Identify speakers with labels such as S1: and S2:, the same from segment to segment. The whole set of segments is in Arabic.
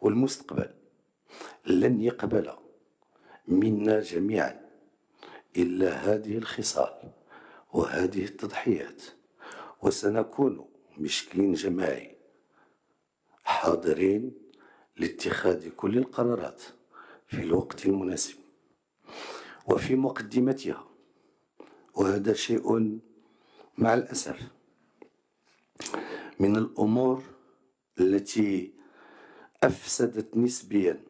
S1: والمستقبل لن يقبل منا جميعا إلا هذه الخصال وهذه التضحيات، وسنكون بشكل جماعي حاضرين لاتخاذ كل القرارات في الوقت المناسب وفي مقدمتها. وهذا شيء مع الأسف من الأمور التي أفسدت نسبيا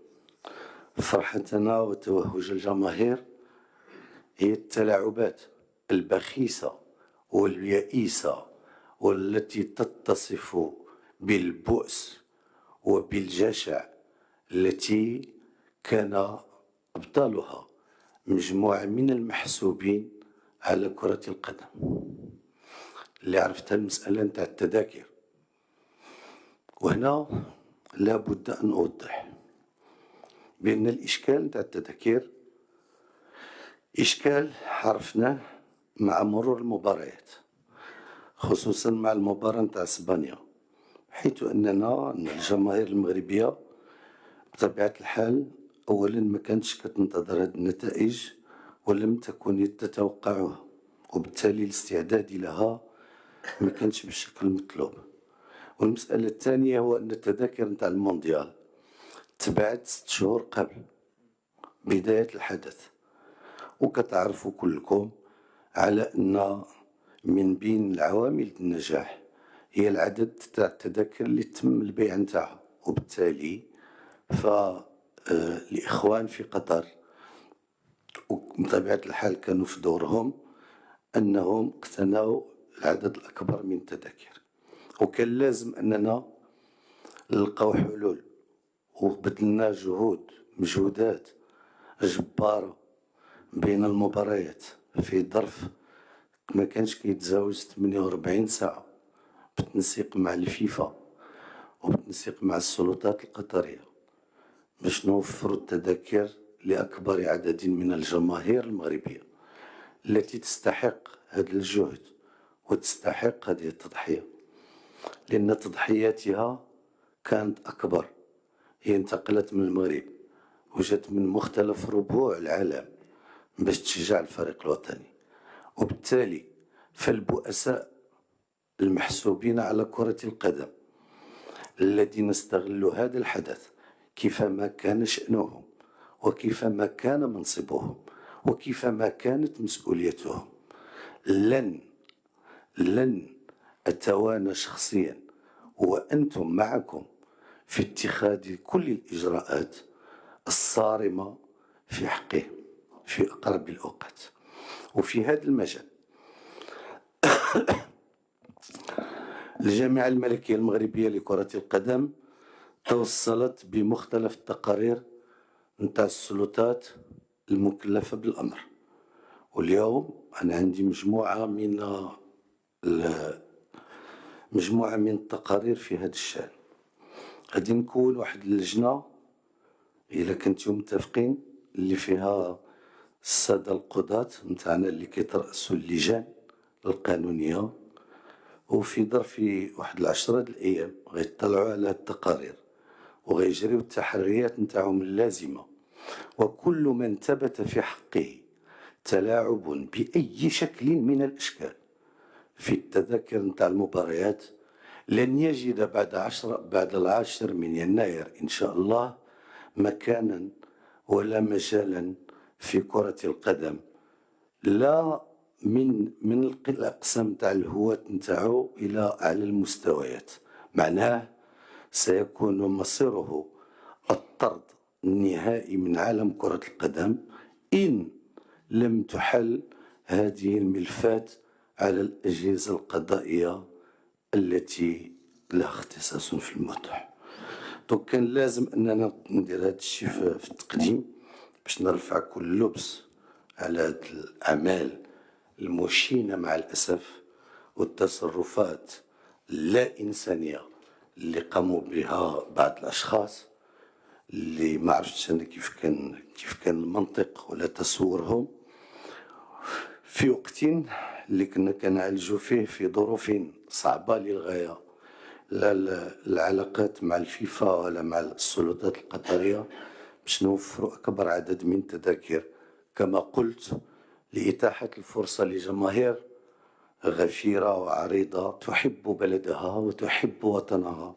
S1: فرحتنا وتوهج الجماهير، هي التلاعبات البخيسة واليئيسة والتي تتصف بالبؤس وبالجشع، التي كان أبطالها مجموعة من المحسوبين على كرة القدم. اللي عرفتها المسألة نتاع التذاكر، وهنا لا بد أن أوضح بأن الإشكال نتاع التذاكر إشكال عرفناه مع مرور المباريات، خصوصا مع المباراة نتاع اسبانيا، حيث أننا الجماهير المغربية بطبيعة الحال أولا ما كانتش كتنتظر هذه النتائج ولم تكن تتوقعها، وبالتالي الاستعداد لها ما كانش بالشكل المطلوب. والمسألة الثانية هو أن التذاكر نتاع المونديال تباعت 6 شهور قبل بداية الحدث، وكتعرفوا كلكم على أن من بين العوامل النجاح هي العدد تاع التذاكر اللي تم البيع نتاعها، وبالتالي فالإخوان في قطر وبطبيعة الحال كانوا في دورهم أنهم اقتنوا العدد الأكبر من التذاكر، وكان لازم أننا نلقاو حلول، وبذلنا مجهودات جبارة بين المباريات في ظرف ما كانش كيتجاوز 48 ساعة، بالتنسيق مع الفيفا وبالتنسيق مع السلطات القطرية، باش نوفروا التذاكر لأكبر عدد من الجماهير المغربية التي تستحق هذا الجهد وتستحق هذه التضحية، لأن تضحياتها كانت أكبر. هي انتقلت من المغرب وجات من مختلف ربوع العالم باش تشجع الفريق الوطني، وبالتالي فالبؤساء المحسوبين على كرة القدم الذين استغلوا هذا الحدث كيفما كان شأنهم وكيفما كان منصبهم وكيفما كانت مسؤوليتهم، لن أتوانى شخصيا وأنتم معكم في اتخاذ كل الإجراءات الصارمة في حقهم في أقرب الأوقات. وفي هذا المجال الجامعة الملكية المغربية لكرة القدم توصلت بمختلف التقارير نتاع السلطات المكلفة بالأمر، واليوم أنا عندي مجموعة من التقارير في هذا الشأن. غادي نكون واحد اللجنة إلا كنتم متفقين اللي فيها السادة القضاة نتاعنا اللي كيترأسوا اللجان القانونية، وفي ظرف واحد 10 الأيام غيطلعوا على التقارير وغيجريو التحريات نتاعهم اللازمة، وكل من ثبت في حقه تلاعب بأي شكل من الأشكال في التذاكر نتاع المباريات لن يجد بعد 10 من يناير إن شاء الله مكانا ولا مجالا في كرة القدم، لا من الأقسام تاع الهواة نتاعو إلى أعلى المستويات. معناه سيكون مصيره الطرد النهائي من عالم كرة القدم إن لم تحل هذه الملفات على الأجهزة القضائية التي لها اختصاص في الموضوع. دونك كان لازم أننا ندير هذا الشيء في التقديم باش نرفع كل لبس على هذه الأعمال المشينة مع الأسف والتصرفات اللا إنسانية اللي قاموا بها بعض الأشخاص اللي ما عرفتش أنا كيف كان المنطق ولا تصورهم في وقت اللي كنا كنعالجوا فيه في ظروف صعبة للغاية، العلاقات مع الفيفا ولا مع السلطات القطرية باش نوفروا أكبر عدد من التذاكر، كما قلت، لإتاحة الفرصة لجماهير غفيرة وعريضة تحب بلدها وتحب وطنها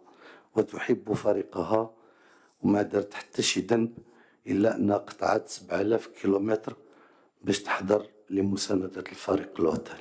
S1: وتحب فريقها، وما درت حتى شي ذنب إلا أنها قطعت 7000 كيلومتر باش تحضر لمساندة الفريق الوطني.